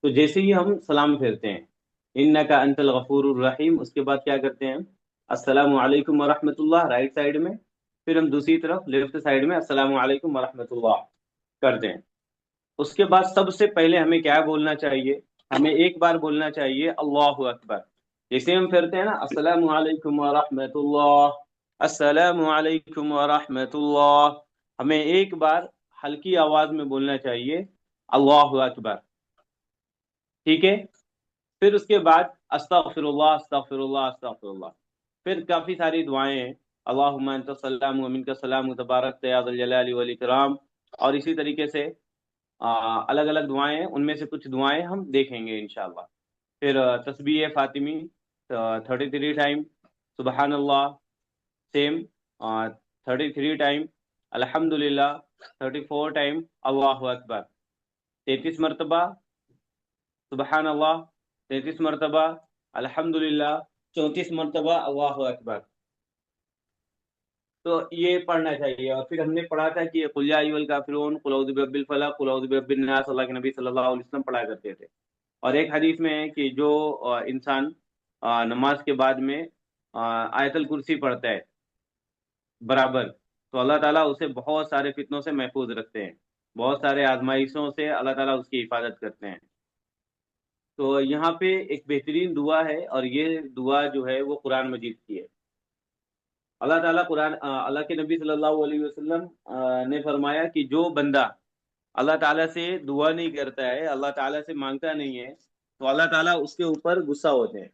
تو جیسے ہی ہم سلام پھیرتے ہیں انک انت الغفور الرحیم، اس کے بعد کیا کرتے ہیں؟ السلام علیکم ورحمۃ اللہ رائٹ سائڈ میں، پھر ہم دوسری طرف لیفٹ سائڈ میں السلام علیکم ورحمۃ اللہ کرتے ہیں۔ اس کے بعد سب سے پہلے ہمیں کیا بولنا چاہیے؟ ہمیں ایک بار بولنا چاہیے اللہ اکبر۔ جیسے ہم پھرتے ہیں نا السلام علیکم ورحمۃ اللہ، السلام علیکم ورحمۃ اللہ، ہمیں ایک بار ہلکی آواز میں بولنا چاہیے اللہ اکبر، ٹھیک ہے؟ پھر اس کے بعد استغفر اللہ استغفر اللہ استغفر اللہ، پھر کافی ساری دعائیں ہیں، اللہم انت السلام و منک السلام تبارک یا ذا الجلال والاکرام، اور اسی طریقے سے الگ الگ دعائیں ہیں، ان میں سے کچھ دعائیں ہم دیکھیں گے انشاءاللہ۔ پھر تسبیح فاطمی 33 ٹائم، سبحان اللہ سیم 33 ٹائم، الحمدللہ 34 ٹائم، اللہ اکبر 33 مرتبہ، سبحان اللہ 33 مرتبہ، الحمدللہ 34 مرتبہ، اللہ اکبر۔ تو یہ پڑھنا چاہیے۔ اور پھر ہم نے پڑھا تھا کہ قل یا ایھا الکافرون، قل اعوذ برب الفلق، قل اعوذ برب الناس، اللہ کے نبی صلی اللہ علیہ وسلم پڑھا کرتے تھے۔ اور ایک حدیث میں ہے کہ جو انسان نماز کے بعد میں آیت الکرسی پڑھتا ہے برابر، تو اللہ تعالیٰ اسے بہت سارے فتنوں سے محفوظ رکھتے ہیں، بہت سارے آزمائشوں سے اللہ تعالیٰ اس کی حفاظت کرتے ہیں۔ تو یہاں پہ ایک بہترین دعا ہے، اور یہ دعا جو ہے وہ قرآن مجید کی ہے۔ اللہ تعالیٰ اللہ کے نبی صلی اللہ علیہ وسلم نے فرمایا کہ جو بندہ اللہ تعالیٰ سے دعا نہیں کرتا ہے، اللہ تعالیٰ سے مانگتا نہیں ہے، تو اللہ تعالیٰ اس کے اوپر غصہ ہوتے ہیں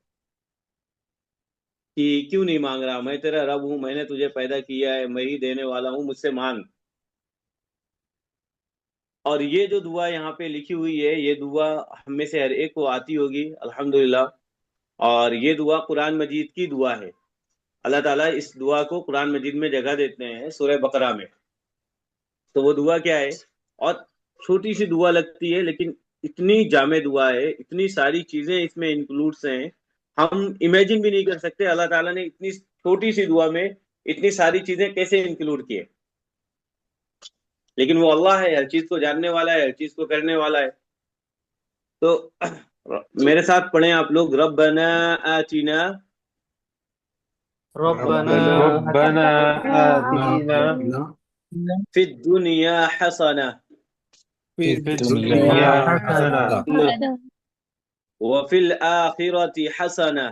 کہ کیوں نہیں مانگ رہا، میں تیرا رب ہوں، میں نے تجھے پیدا کیا ہے، میں ہی دینے والا ہوں، مجھ سے مانگ۔ اور یہ جو دعا یہاں پہ لکھی ہوئی ہے، یہ دعا ہم میں سے ہر ایک کو آتی ہوگی الحمدللہ، اور یہ دعا قرآن مجید کی دعا ہے۔ اللہ تعالیٰ اس دعا کو قرآن مجید میں جگہ دیتے ہیں سورہ بقرہ میں۔ تو وہ دعا کیا ہے؟ اور چھوٹی سی دعا لگتی ہے لیکن اتنی جامع دعا ہے، اتنی ساری چیزیں اس میں انکلوڈس ہیں، ہم امیجن بھی نہیں کر سکتے اللہ تعالیٰ نے اتنی چھوٹی سی دعا میں اتنی ساری چیزیں کیسے انکلوڈ کیے۔ لیکن وہ اللہ ہے، ہر چیز کو جاننے والا ہے، ہر چیز کو کرنے والا ہے۔ تو میرے ساتھ پڑھیں آپ لوگ، ربنا آتنا ربنا ربنا آتنا فی الدنیا حسنہ في في الدنيا الدنيا حسنة حسنة وفی الآخرة حسنہ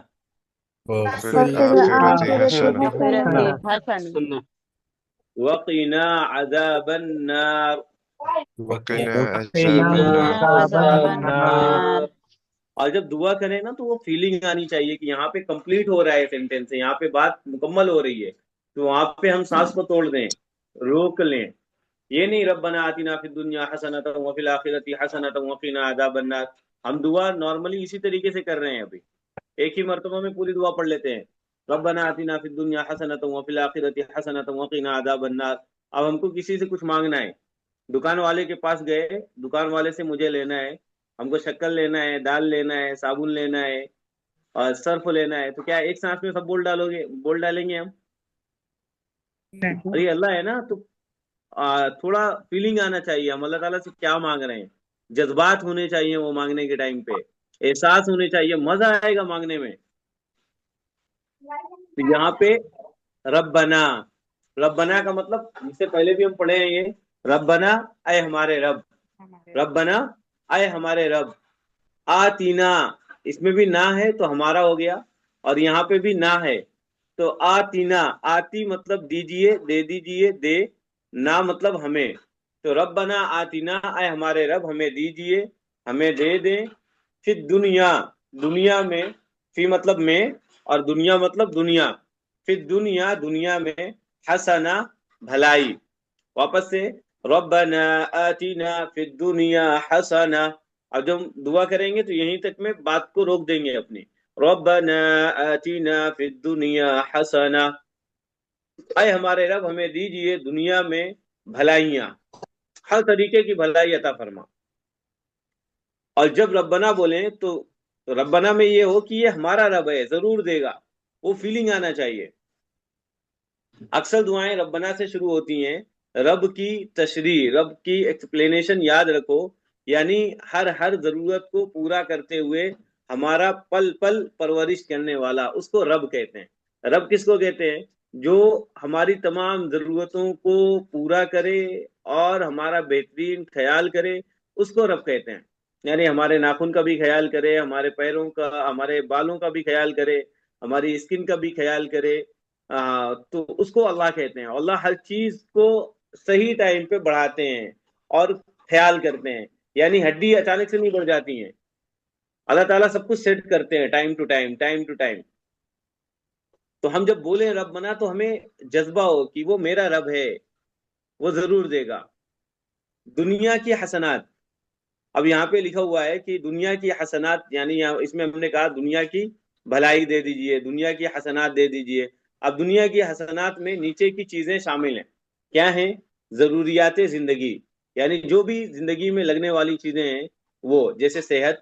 وفي الآخرة حسنة حسن وقنا عذاب النار وقنا وقنا عذاب عذاب النار۔ النار۔ اور جب دعا کریں نا تو وہ فیلنگ آنی چاہیے کہ یہاں پہ کمپلیٹ ہو رہا ہے سینٹینس، یہاں پہ بات مکمل ہو رہی ہے، تو وہاں پہ ہم سانس کو توڑ دیں، روک لیں۔ یہ نہیں ربنا آتنا فی الدنیا حسنۃ وفی الآخرۃ حسنۃ وقنا عذاب النار، ہم دعا نارملی اسی طریقے سے کر رہے ہیں، ابھی ایک ہی مرتبہ میں پوری دعا پڑھ لیتے ہیں، ربنا آتنا فی الدنیا حسنۃ وفی الآخرۃ حسنۃ وقنا عذاب النار۔ اب ہم کو کسی سے کچھ مانگنا ہے، دکان والے کے پاس گئے، دکان والے سے مجھے لینا ہے، ہم کو شکر لینا ہے، دال لینا ہے، صابن لینا ہے، اور سرف لینا ہے، تو کیا ایک سانس میں سب بول ڈالیں گے ہم؟ اور یہ اللہ ہے نا، تو تھوڑا فیلنگ آنا چاہیے، ہم اللہ تعالیٰ سے کیا مانگ رہے ہیں، جذبات ہونے چاہیے وہ مانگنے کے ٹائم پہ، احساس ہونے چاہیے، مزہ آئے گا مانگنے میں۔ تو یہاں پہ ربنا، ربنا کا مطلب اس سے پہلے بھی ہم پڑھے ہیں، یہ ربنا اے ہمارے رب، ربنا اے ہمارے رب، آتینا اس میں بھی نہ ہے تو ہمارا ہو گیا، اور یہاں پہ بھی نہ ہے تو آتینا، آتی مطلب دیجئے، دے دیجئے، دے، نہ مطلب ہمیں، تو ربنا آتینا اے ہمارے رب ہمیں دیجئے، ہمیں دے دیں، فی دنیا دنیا میں، فی مطلب میں، اور دنیا مطلب دنیا، فی دنیا دنیا میں، حسنہ بھلائی، واپس سے ربنا آتینا فی الدنیا حسنہ۔ اب جب ہم دعا کریں گے تو یہیں تک میں بات کو روک دیں گے اپنی، ربنا آتینا فی الدنیا حسنہ، اے ہمارے رب ہمیں دیجئے دنیا میں بھلائیاں، ہر طریقے کی بھلائی عطا فرما۔ اور جب ربنا بولیں تو ربنا میں یہ ہو کہ یہ ہمارا رب ہے، ضرور دے گا، وہ فیلنگ آنا چاہیے۔ اکثر دعائیں ربنا سے شروع ہوتی ہیں، رب کی تشریح، رب کی ایکسپلینیشن یاد رکھو یعنی ہر ضرورت کو پورا کرتے ہوئے ہمارا پل پل پرورش کرنے والا، اس کو رب کہتے ہیں۔ رب کس کو کہتے ہیں؟ جو ہماری تمام ضرورتوں کو پورا کرے اور ہمارا بہترین خیال کرے، اس کو رب کہتے ہیں۔ یعنی ہمارے ناخن کا بھی خیال کرے، ہمارے پیروں کا، ہمارے بالوں کا بھی خیال کرے، ہماری اسکن کا بھی خیال کرے، تو اس کو اللہ کہتے ہیں۔ اللہ ہر چیز کو صحیح ٹائم پہ بڑھاتے ہیں اور خیال کرتے ہیں، یعنی ہڈی اچانک سے نہیں بڑھ جاتی ہیں، اللہ تعالیٰ سب کچھ سیٹ کرتے ہیں time to time, time to time. تو ہم جب بولیں رب بنا تو ہمیں جذبہ ہو کہ وہ میرا رب ہے، وہ ضرور دے گا۔ دنیا کی حسنات، اب یہاں پہ لکھا ہوا ہے کہ دنیا کی حسنات، یعنی اس میں ہم نے کہا دنیا کی بھلائی دے دیجئے، دنیا کی حسنات دے دیجئے۔ اب دنیا کی حسنات میں نیچے کی چیزیں شامل ہیں، کیا ہیں؟ ضروریات زندگی، یعنی جو بھی زندگی میں لگنے والی چیزیں ہیں وہ، جیسے صحت،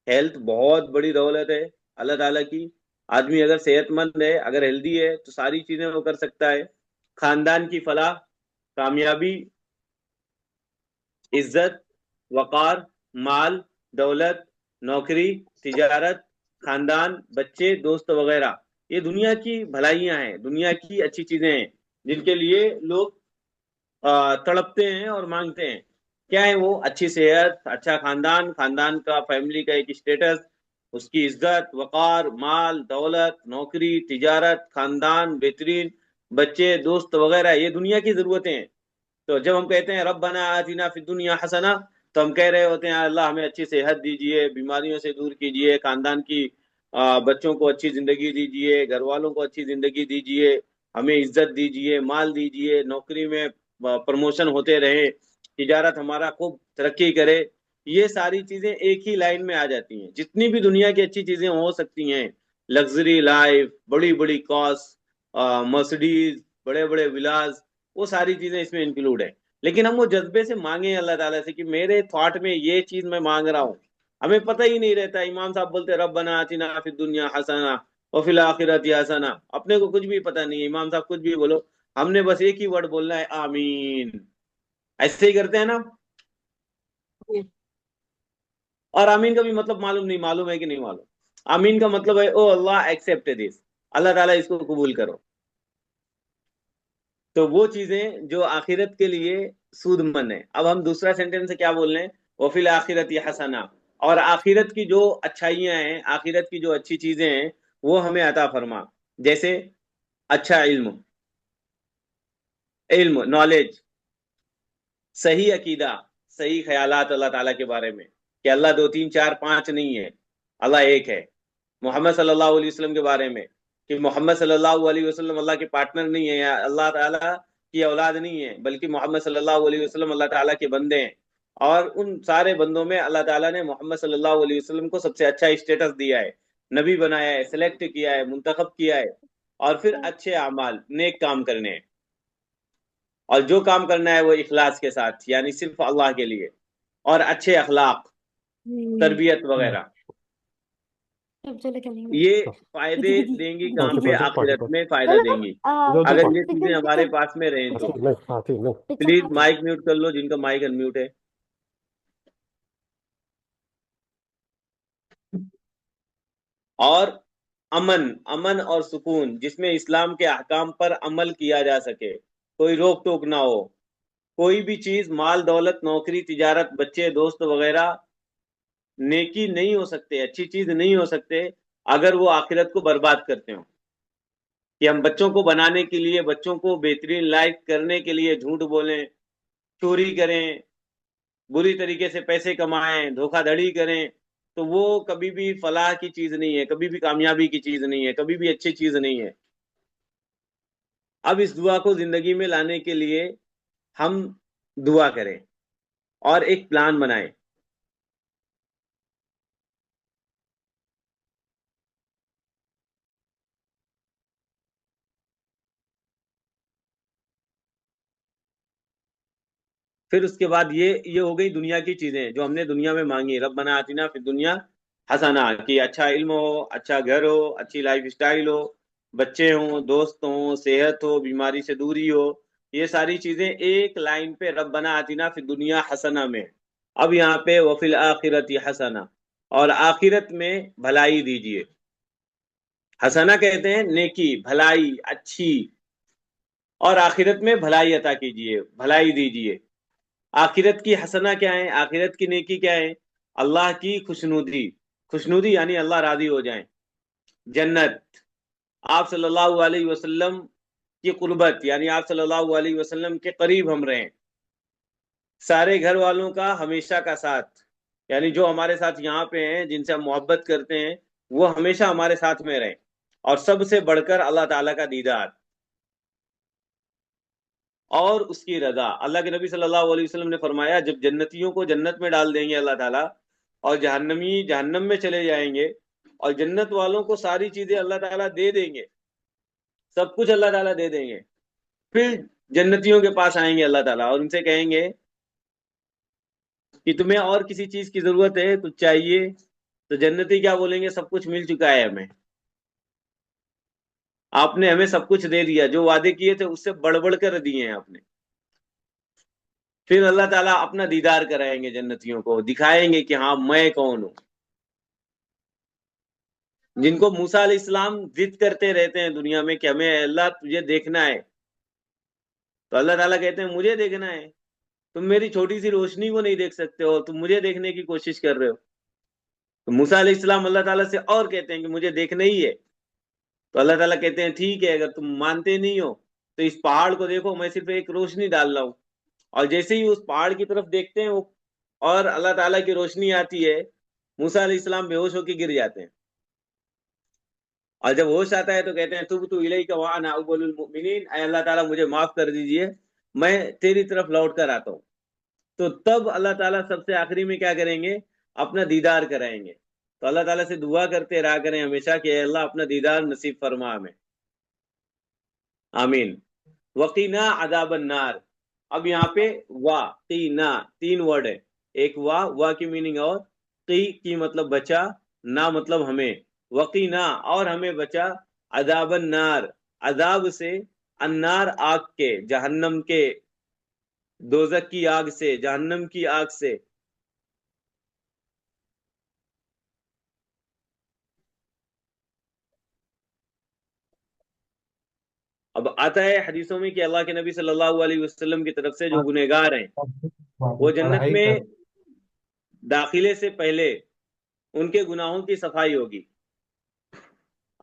ہیلتھ بہت بڑی دولت ہے اللہ تعالیٰ کی۔ آدمی اگر صحت مند ہے، اگر ہیلدی ہے تو ساری چیزیں وہ کر سکتا ہے۔ خاندان کی فلاح، کامیابی، عزت، وقار، مال، دولت، نوکری، تجارت، خاندان، بچے، دوست وغیرہ، یہ دنیا کی بھلائیاں ہیں، دنیا کی اچھی چیزیں ہیں جن کے لیے لوگ تڑپتے ہیں اور مانگتے ہیں۔ کیا ہے وہ؟ اچھی صحت، اچھا خاندان، خاندان کا، فیملی کا ایک اسٹیٹس، اس کی عزت، وقار، مال، دولت، نوکری، تجارت، خاندان، بہترین بچے، دوست وغیرہ، یہ دنیا کی ضرورتیں ہیں۔ تو جب ہم کہتے ہیں ربنا آتنا فی الدنیا حسنہ، تو ہم کہہ رہے ہوتے ہیں اللہ ہمیں اچھی صحت دیجئے، بیماریوں سے دور کیجئے، خاندان کی بچوں کو اچھی زندگی دیجئے، گھر والوں کو اچھی زندگی دیجئے، ہمیں عزت دیجئے، مال دیجئے، نوکری میں پروموشن ہوتے رہے، تجارت ہمارا خوب ترقی کرے۔ یہ ساری چیزیں ایک ہی لائن میں آ جاتی ہیں۔ جتنی بھی دنیا کی اچھی چیزیں ہو سکتی ہیں، لگژری لائف، بڑی بڑی کارس، مرسڈیز، بڑے بڑے ولاز، وہ ساری چیزیں اس میں انکلوڈ ہیں۔ لیکن ہم وہ جذبے سے مانگیں اللہ تعالیٰ سے کہ میرے تھاٹ میں یہ چیز میں مانگ رہا ہوں، ہمیں پتہ ہی نہیں رہتا۔ امام صاحب بولتے ربنا آتنا فی الدنیا حسنہ وفی الآخرۃ حسنہ، اپنے کو کچھ بھی پتہ نہیں ہے، امام صاحب کچھ بھی بولو، ہم نے بس ایک ہی ورڈ بولنا ہے، آمین۔ ایسے ہی کرتے ہیں نا؟ اور آمین کا بھی مطلب معلوم نہیں، معلوم ہے کہ نہیں معلوم؟ آمین کا مطلب ہے او اللہ ایکسپٹ دس، اللہ تعالیٰ اس کو قبول کرو۔ تو وہ چیزیں جو آخرت کے لیے سود مند ہے۔ اب ہم دوسرا سینٹینس سے کیا بول رہے ہیں؟ وفی الآخرۃ حسنہ، اور آخرت کی جو اچھائیاں ہیں، آخرت کی جو اچھی چیزیں ہیں وہ ہمیں عطا فرما، جیسے اچھا علم، نالج، صحیح عقیدہ، صحیح خیالات اللہ تعالیٰ کے بارے میں کہ اللہ 2 3 4 5 نہیں ہے، اللہ ایک ہے۔ محمد صلی اللہ علیہ وسلم کے بارے میں کہ محمد صلی اللہ علیہ وسلم اللہ کے پارٹنر نہیں ہے، یا اللہ تعالیٰ کی اولاد نہیں ہے، بلکہ محمد صلی اللہ علیہ وسلم اللہ تعالیٰ کے بندے ہیں، اور ان سارے بندوں میں اللہ تعالیٰ نے محمد صلی اللہ علیہ وسلم کو سب سے اچھا اسٹیٹس دیا ہے، نبی بنایا ہے، سلیکٹ کیا ہے، منتخب کیا ہے، اور پھر اچھے اعمال، نیک کام کرنے ہیں، اور جو کام کرنا ہے وہ اخلاص کے ساتھ، یعنی صرف اللہ کے لیے، اور اچھے اخلاق، تربیت وغیرہ، یہ فائدے دیں گی کام پہ، آخرت میں فائدہ دیں گی اگر یہ چیزیں ہمارے پاس میں رہیں تو۔ پلیز مائک میوٹ کر لو جن کا مائک ان میوٹ ہے۔ اور امن اور سکون، جس میں اسلام کے احکام پر عمل کیا جا سکے، کوئی روک ٹوک نہ ہو، کوئی بھی چیز، مال، دولت، نوکری، تجارت، بچے، دوست وغیرہ نیکی نہیں ہو سکتے، اچھی چیز نہیں ہو سکتے اگر وہ آخرت کو برباد کرتے ہوں۔ کہ ہم بچوں کو بنانے کے لیے، بچوں کو بہترین لائف کرنے کے لیے جھوٹ بولیں، چوری کریں، بری طریقے سے پیسے کمائیں، دھوکہ دھڑی کریں، تو وہ کبھی بھی فلاح کی چیز نہیں ہے، کبھی بھی کامیابی کی چیز نہیں ہے، کبھی بھی اچھی چیز نہیں ہے۔ اب اس دعا کو زندگی میں لانے کے لیے ہم دعا کریں اور ایک پلان بنائیں۔ پھر اس کے بعد یہ ہو گئی دنیا کی چیزیں جو ہم نے دنیا میں مانگی، ربنا آتنا فی الدنیا حسنہ، کہ اچھا علم ہو، اچھا گھر ہو، اچھی لائف سٹائل ہو، بچے ہوں، دوست ہوں، صحت ہو، بیماری سے دوری ہو، یہ ساری چیزیں ایک لائن پہ ربنا آتنا فی الدنیا حسنہ میں۔ اب یہاں پہ وفی الآخرۃ حسنہ، اور آخرت میں بھلائی دیجیے. حسنہ کہتے ہیں نیکی، بھلائی، اچھی، اور آخرت میں بھلائی عطا کیجیے، بھلائی دیجیے. آخرت کی حسنہ کیا ہے؟ آخرت کی نیکی کیا ہے؟ اللہ کی خوشنودی. خوشنودی یعنی اللہ راضی ہو جائیں، جنت، آپ صلی اللہ علیہ وسلم کی قربت یعنی آپ صلی اللہ علیہ وسلم کے قریب ہم رہیں، سارے گھر والوں کا ہمیشہ کا ساتھ، یعنی جو ہمارے ساتھ یہاں پہ ہیں، جن سے ہم محبت کرتے ہیں، وہ ہمیشہ ہمارے ساتھ میں رہیں، اور سب سے بڑھ کر اللہ تعالیٰ کا دیدار اور اس کی رضا. اللہ کے نبی صلی اللہ علیہ وسلم نے فرمایا جب جنتیوں کو جنت میں ڈال دیں گے اللہ تعالیٰ، اور جہنمی جہنم میں چلے جائیں گے، اور جنت والوں کو ساری چیزیں اللہ تعالیٰ دے دیں گے، سب کچھ اللہ تعالیٰ دے دیں گے، پھر جنتیوں کے پاس آئیں گے اللہ تعالیٰ اور ان سے کہیں گے کہ تمہیں اور کسی چیز کی ضرورت ہے، کچھ چاہیے؟ تو جنتی کیا بولیں گے؟ سب کچھ مل چکا ہے ہمیں، آپ نے ہمیں سب کچھ دے دیا، جو وعدے کیے تھے اس سے بڑھ بڑھ کر دیے ہیں آپ نے. پھر اللہ تعالیٰ اپنا دیدار کرائیں گے جنتیوں کو، دکھائیں گے کہ ہاں میں کون ہوں. جن کو موسیٰ علیہ السلام ضد کرتے رہتے ہیں دنیا میں کہ ہمیں اللہ تجھے دیکھنا ہے، تو اللہ تعالیٰ کہتے ہیں مجھے دیکھنا ہے؟ تم میری چھوٹی سی روشنی کو نہیں دیکھ سکتے ہو، تم مجھے دیکھنے کی کوشش کر رہے ہو. تو موسیٰ علیہ السلام اللہ تعالیٰ سے اور کہتے ہیں کہ مجھے دیکھنا ہی ہے. تو اللہ تعالیٰ کہتے ہیں ٹھیک ہے، اگر تم مانتے نہیں ہو تو اس پہاڑ کو دیکھو، میں صرف ایک روشنی ڈال رہا ہوں. اور جیسے ہی اس پہاڑ کی طرف دیکھتے ہیں اور اللہ تعالیٰ کی روشنی آتی ہے، موسیٰ علیہ السلام بے ہوش ہو کے گر جاتے ہیں، اور جب ہوش آتا ہے تو کہتے ہیں تبت الیک وانا اول المؤمنین، اے اللہ تعالیٰ مجھے معاف کر دیجئے، میں تیری طرف لوٹ کر آتا ہوں. تو تب اللہ تعالیٰ سب سے آخری میں کیا کریں گے؟ اپنا دیدار کرائیں گے. تو اللہ تعالیٰ سے دعا کرتے رہا کریں ہمیشہ کہ اے اللہ اپنا دیدار نصیب فرما ہمیں، آمین. وقینا عذاب النار. اب یہاں پہ قینا تین ورڈ ہے، ایک وا کی میننگ اور، قی کی مطلب بچا، نا مطلب ہمیں. وقینا اور ہمیں بچا، عذاب النار عذاب سے، النار آگ کے، جہنم کے، دوزک کی آگ سے، جہنم کی آگ سے. اب آتا ہے حدیثوں میں کہ اللہ کے نبی صلی اللہ علیہ وسلم کی طرف سے جو گنہگار ہیں وہ جنت میں داخلے سے پہلے ان کے گناہوں کی صفائی ہوگی.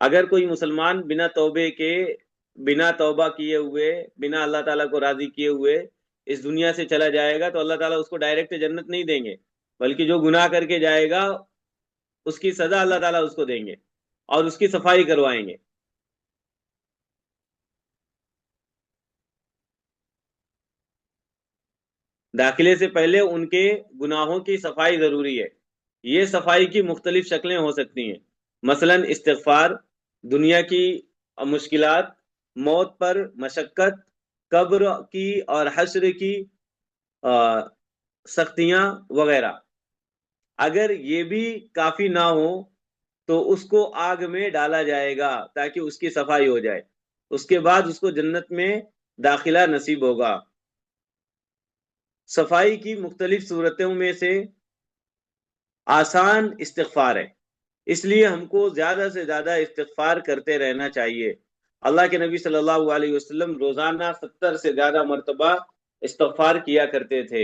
اگر کوئی مسلمان بنا توبے کے، بنا توبہ کیے ہوئے، بنا اللہ تعالیٰ کو راضی کیے ہوئے اس دنیا سے چلا جائے گا تو اللہ تعالیٰ اس کو ڈائریکٹ جنت نہیں دیں گے، بلکہ جو گناہ کر کے جائے گا اس کی سزا اللہ تعالیٰ اس کو دیں گے اور اس کی صفائی کروائیں گے. داخلے سے پہلے ان کے گناہوں کی صفائی ضروری ہے. یہ صفائی کی مختلف شکلیں ہو سکتی ہیں، مثلا استغفار، دنیا کی مشکلات، موت پر مشقت، قبر کی اور حشر کی سختیاں وغیرہ. اگر یہ بھی کافی نہ ہو تو اس کو آگ میں ڈالا جائے گا تاکہ اس کی صفائی ہو جائے، اس کے بعد اس کو جنت میں داخلہ نصیب ہوگا. صفائی کی مختلف صورتوں میں سے آسان استغفار ہے، اس لیے ہم کو زیادہ سے زیادہ استغفار کرتے رہنا چاہیے. اللہ کے نبی صلی اللہ علیہ وسلم روزانہ 70 سے زیادہ مرتبہ استغفار کیا کرتے تھے.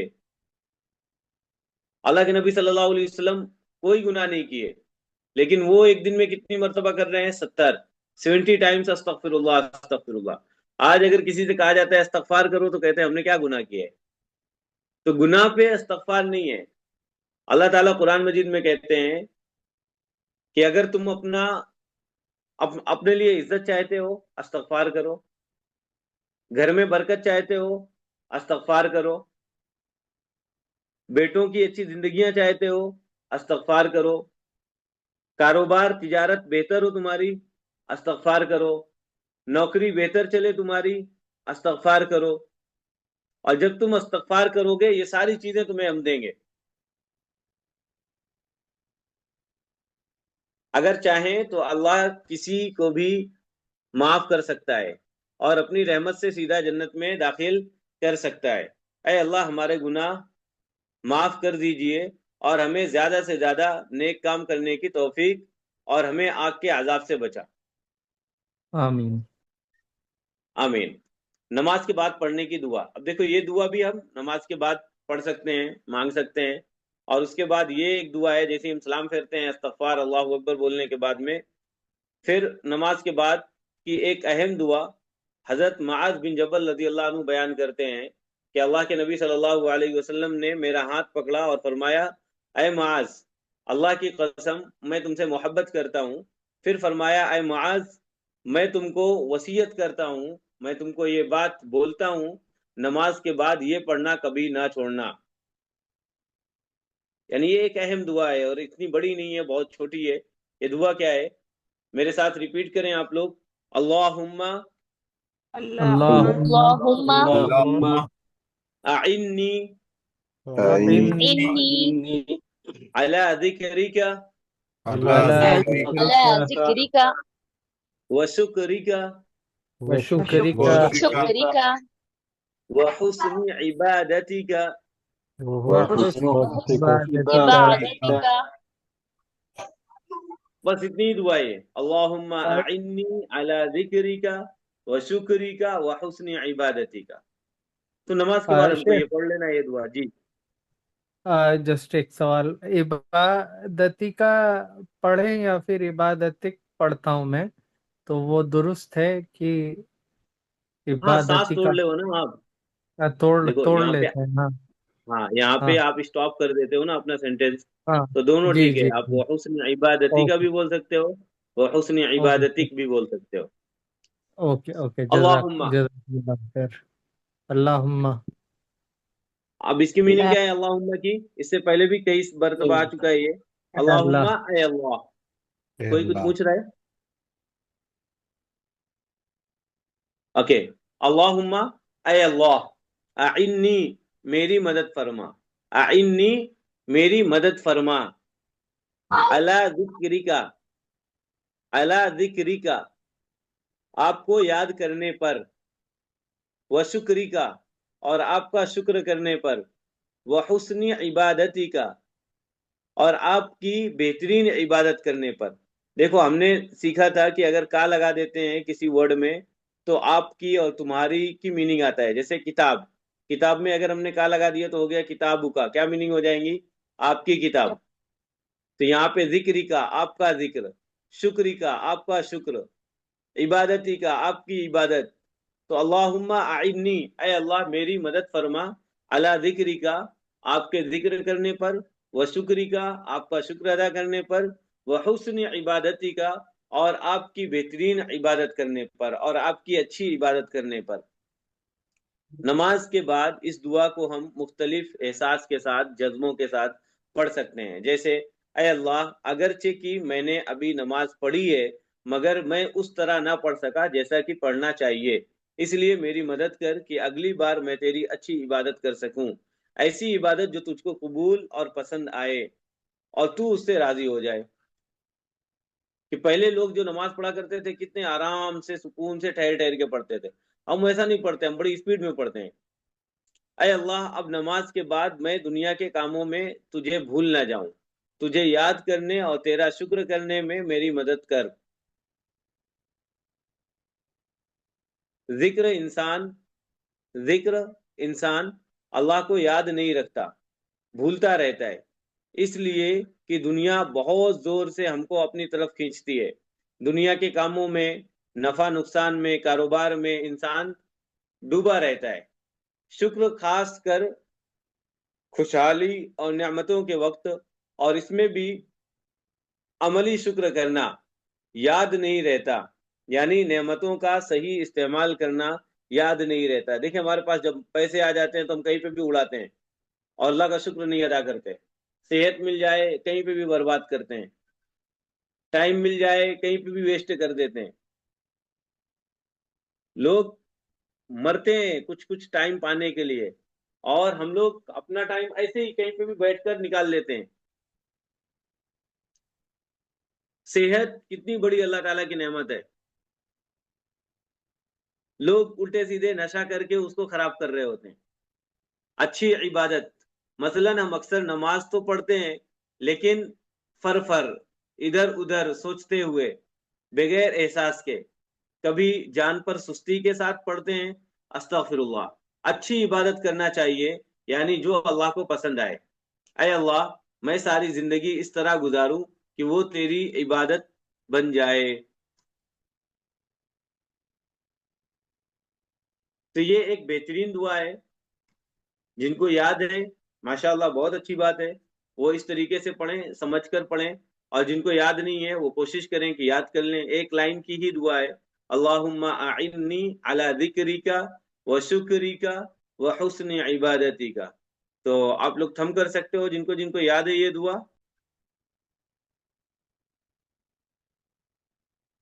اللہ کے نبی صلی اللہ علیہ وسلم کوئی گناہ نہیں کیے، لیکن وہ ایک دن میں کتنی مرتبہ کر رہے ہیں؟ 70 ٹائمز استغفر اللہ استغفر اللہ. آج اگر کسی سے کہا جاتا ہے استغفار کرو تو کہتے ہیں ہم نے کیا گناہ کیا ہے؟ تو گناہ پہ استغفار نہیں ہے. اللہ تعالیٰ قرآن مجید میں کہتے ہیں کہ اگر تم اپنے لیے عزت چاہتے ہو استغفار کرو، گھر میں برکت چاہتے ہو استغفار کرو، بیٹوں کی اچھی زندگیاں چاہتے ہو استغفار کرو، کاروبار تجارت بہتر ہو تمہاری استغفار کرو، نوکری بہتر چلے تمہاری استغفار کرو. اور جب تم استغفار کرو گے یہ ساری چیزیں تمہیں ہم دیں گے. اگر چاہیں تو اللہ کسی کو بھی معاف کر سکتا ہے اور اپنی رحمت سے سیدھا جنت میں داخل کر سکتا ہے. اے اللہ ہمارے گناہ معاف کر دیجئے اور ہمیں زیادہ سے زیادہ نیک کام کرنے کی توفیق اور ہمیں آگ کے عذاب سے بچا۔ آمین۔ آمین۔ نماز کے بعد پڑھنے کی دعا، اب دیکھو یہ دعا بھی ہم نماز کے بعد پڑھ سکتے ہیں، مانگ سکتے ہیں، اور اس کے بعد یہ ایک دعا ہے جیسے ہم سلام پھیرتے ہیں استغفار اللہ اکبر بولنے کے بعد میں، پھر نماز کے بعد کی ایک اہم دعا حضرت معاذ بن جبل رضی اللہ عنہ بیان کرتے ہیں کہ اللہ کے نبی صلی اللہ علیہ وسلم نے میرا ہاتھ پکڑا اور فرمایا اے معاذ، اللہ کی قسم میں تم سے محبت کرتا ہوں، پھر فرمایا اے معاذ میں تم کو وصیت کرتا ہوں، میں تم کو یہ بات بولتا ہوں، نماز کے بعد یہ پڑھنا کبھی نہ چھوڑنا۔ یعنی یہ ایک اہم دعا ہے اور اتنی بڑی نہیں ہے، بہت چھوٹی ہے۔ یہ دعا کیا ہے؟ میرے ساتھ ریپیٹ کریں آپ لوگ، اللہم اللہم اللهم اعنی أعني علی ذکرک على على ذكرك ذكرك وشکرک وشكرك وشكرك وحسن عبادتک۔ وحسن عبادتك عبادتك بس اتنی دعا ہے، اللہم اعنی علی ذکرک وشکرک وحسن عبادتک۔ تو نماز کے بعد ہم کو شیخ یہ پڑھ لینا یہ دعا جی۔ جسٹ ایک سوال، عبادتی کا پڑھیں یا پھر عبادتک پڑھتا ہوں میں، تو وہ درست ہے کہ ہاں سانس عبادتی توڑ کا لے ہو نا آپ، دیکھو توڑ یہاں پہ، لیتے ہیں؟ ہاں ہاں یہاں ہاں پہ آپ اسٹاپ کر دیتے ہو نا اپنا سینٹینس، ہاں تو دونوں جی ٹھیک ہے، جی آپ جی، وہ حسن عبادتی کا اوکے بھی بول سکتے ہو، وہ حسن اوکے عبادتک بھی بول سکتے ہو۔ اوکے اوکے، اللہم، جزاک اللہ خیر۔ اللہم اب اس کی میننگ کیا ہے اللہم کی؟ اس سے پہلے بھی کئی مرتبہ آ چکا ہے یہ، اے اللہم اللہ، اے اللہ۔ کوئی کچھ پوچھ رہا ہے؟ اوکے، اللہم اے اللہ، اعنی میری مدد فرما، اعنی میری مدد فرما، علی ذکرکا، علی ذکرکا آپ کو یاد کرنے پر، وشکرکا اور آپ کا شکر کرنے پر، وحسن عبادتی کا اور آپ کی بہترین عبادت کرنے پر۔ دیکھو ہم نے سیکھا تھا کہ اگر کا لگا دیتے ہیں کسی ورڈ میں تو آپ کی اور تمہاری کی میننگ آتا ہے، جیسے کتاب، کتاب میں اگر ہم نے کا لگا دیا تو ہو گیا کتابو کا، کیا میننگ ہو جائیں گی؟ آپ کی کتاب۔ تو یہاں پہ ذکری کا آپ کا ذکر، شکری کا آپ کا شکر، عبادتی کا آپ کی عبادت۔ تو اللہم اعنی اے اللہ میری مدد فرما، علی ذکری کا آپ کے ذکر کرنے پر، وہ شکری کا آپ کا شکر ادا کرنے پر، وہ حسن عبادتی کا اور آپ کی بہترین عبادت کرنے پر اور آپ کی اچھی عبادت کرنے پر۔ نماز کے بعد اس دعا کو ہم مختلف احساس کے ساتھ، جذبوں کے ساتھ پڑھ سکتے ہیں، جیسے اے اللہ اگرچہ کہ میں نے ابھی نماز پڑھی ہے مگر میں اس طرح نہ پڑھ سکا جیسا کہ پڑھنا چاہیے، اس لیے میری مدد کر کہ اگلی بار میں تیری اچھی عبادت کر سکوں، ایسی عبادت جو تجھ کو قبول اور پسند آئے اور تو اس سے راضی ہو جائے۔ کہ پہلے لوگ جو نماز پڑھا کرتے تھے کتنے آرام سے سکون سے ٹھہر ٹھہر کے پڑھتے تھے، ہم ایسا نہیں پڑھتے، ہم بڑی اسپیڈ میں پڑھتے ہیں۔ اے اللہ اب نماز کے بعد میں دنیا کے کاموں میں تجھے بھول نہ جاؤں، تجھے یاد کرنے اور تیرا شکر کرنے میں میری مدد کر۔ ذکر انسان اللہ کو یاد نہیں رکھتا، بھولتا رہتا ہے، اس لیے کہ دنیا بہت زور سے ہم کو اپنی طرف کھینچتی ہے، دنیا کے کاموں میں، نفع نقصان میں، کاروبار میں انسان ڈوبا رہتا ہے۔ شکر خاص کر خوشحالی اور نعمتوں کے وقت، اور اس میں بھی عملی شکر کرنا یاد نہیں رہتا، یعنی نعمتوں کا صحیح استعمال کرنا یاد نہیں رہتا۔ دیکھیں ہمارے پاس جب پیسے آ جاتے ہیں تو ہم کہیں پہ بھی اڑاتے ہیں اور اللہ کا شکر نہیں ادا کرتے، صحت مل جائے کہیں پہ بھی برباد کرتے ہیں، ٹائم مل جائے کہیں پہ بھی ویسٹ کر دیتے ہیں۔ لوگ مرتے ہیں کچھ ٹائم پانے کے لیے، اور ہم لوگ اپنا ٹائم ایسے ہی کہیں پہ بھی بیٹھ کر نکال لیتے ہیں۔ صحت کتنی بڑی اللہ تعالیٰ کی نعمت ہے، لوگ الٹے سیدھے نشہ کر کے اس کو خراب کر رہے ہوتے ہیں۔ اچھی عبادت مثلاً ہم اکثر نماز تو پڑھتے ہیں لیکن فر ادھر ادھر سوچتے ہوئے بغیر احساس کے، کبھی جان پر سستی کے ساتھ پڑھتے ہیں استغفر اللہ۔ اچھی عبادت کرنا چاہیے، یعنی جو اللہ کو پسند آئے۔ اے اللہ میں ساری زندگی اس طرح گزاروں کہ وہ تیری عبادت بن جائے۔ تو یہ ایک بہترین دعا ہے، جن کو یاد ہے ماشاءاللہ بہت اچھی بات ہے، وہ اس طریقے سے پڑھیں، سمجھ کر پڑھیں، اور جن کو یاد نہیں ہے وہ کوشش کریں کہ یاد کر لیں۔ ایک لائن کی ہی دعا ہے، اللہم اعنی علی ذکرک و شکرک و حسن عبادتک۔ تو آپ لوگ تھم کر سکتے ہو جن کو یاد ہے یہ دعا؟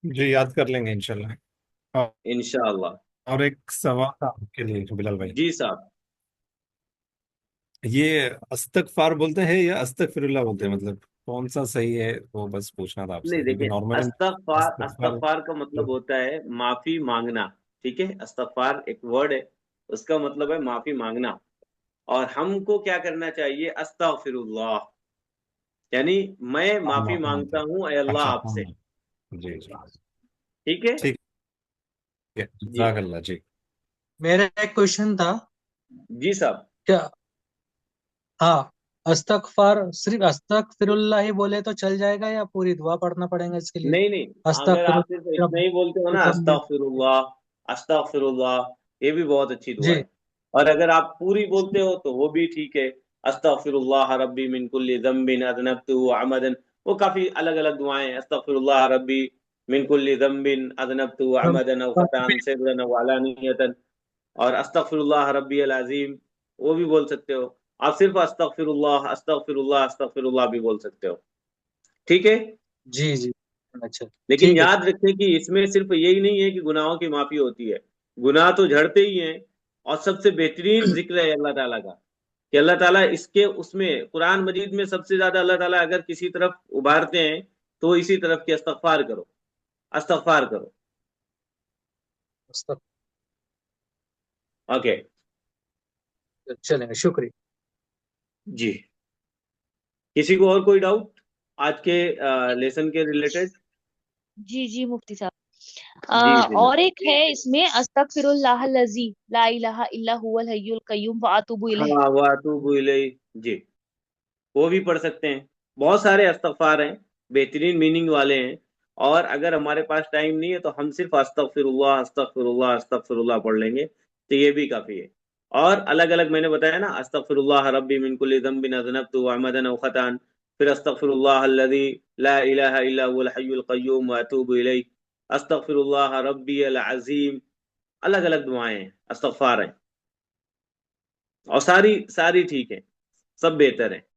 جی یاد کر لیں گے انشاءاللہ۔ اور انشاءاللہ۔ اور ایک سوال تھا آپ کے لیے بلال بھائی، جی صاحب۔ یہ استغفار بولتے ہیں یا استغفر اللہ بولتے ہیں، مطلب کون سا صحیح ہے وہ بس پوچھنا تھا آپ نہیں سے، کیونکہ دیکھیں، نارملی استغفار استغفار کا مطلب ہوتا ہے معافی مانگنا، ٹھیک ہے؟ استغفار ایک ورڈ ہے، اس کا مطلب ہے معافی مانگنا، اور ہم کو کیا کرنا چاہیے؟ استغفر اللہ، یعنی میں معافی معافی مانگتے مانگتا ہیں۔ ہوں اے اللہ اچھا آپ سے، جی جی ٹھیک ہے؟ ٹھیک ہے، جی جزاک اللہ جی۔ میرا ایک کوشچن تھا، جی صاحب۔ کیا ہاں استغفار صرف استغفر اللہ ہی بولے تو چل جائے گا یا پوری دعا پڑھنا پڑے گا اس کے لیے؟ نہیں نہیں، اگر استغفر آپ صرف اتنا ہی بولتے ہو نا استغفر اللہ، یہ بھی بہت اچھی دعا جی ہے، اور اگر آپ پوری بولتے ہو تو وہ بھی ٹھیک ہے، استغفر اللہ ربی من کل ذنب اذنبته عمدا، وہ کافی الگ الگ دعائیں ہیں، استغفر اللہ ربی من کل ذنب اذنبته عمدا او خطا سرا او علانیہ، اور استغفر اللہ ربی العظیم وہ بھی بول سکتے ہو، آپ صرف استغفر اللہ استغفر اللہ استغفر اللہ بھی بول سکتے ہو، ٹھیک ہے؟ جی جی اچھا لیکن ٹھیک ہے۔ یاد رکھیں کہ اس میں صرف یہی نہیں ہے کہ گناہوں کی معافی ہوتی ہے، گناہ تو جھڑتے ہی ہیں، اور سب سے بہترین ذکر ہے اللہ تعالیٰ کا، کہ اللہ تعالیٰ اس میں قرآن مجید میں سب سے زیادہ اللہ تعالیٰ اگر کسی طرف ابھارتے ہیں تو اسی طرف کہ استغفار کرو، استغفار کرو۔ اوکے چلیں گے، شکریہ۔ جی، کسی کو اور کوئی ڈاؤٹ آج کے لیسن کے ریلیٹڈ؟ جی جی مفتی صاحب، جی جی اور ایک ہے اس میں استغفر اللہ الذی لا الہ الا هو الحی القیوم واتوب الیہ۔ ہاں واتوب الیہ، جی وہ بھی پڑھ سکتے ہیں، بہت سارے استغفار ہیں، بہترین میننگ والے ہیں، اور اگر ہمارے پاس ٹائم نہیں ہے تو ہم صرف استغفر اللہ استغفر اللہ استغفر اللہ پڑھ لیں گے تو یہ بھی کافی ہے، اور الگ الگ میں نے بتایا نا، استغفر اللہ ربی من کل ذنب اذنبته عمدا او خطا، پھر استغفر اللہ الذی لا الہ الا هو الحی القیوم واتوب الیہ، استغفر اللہ ربی العظیم، الگ الگ دعائیں ہیں، استغفار ہیں، اور ساری ٹھیک ہیں، سب بہتر ہیں۔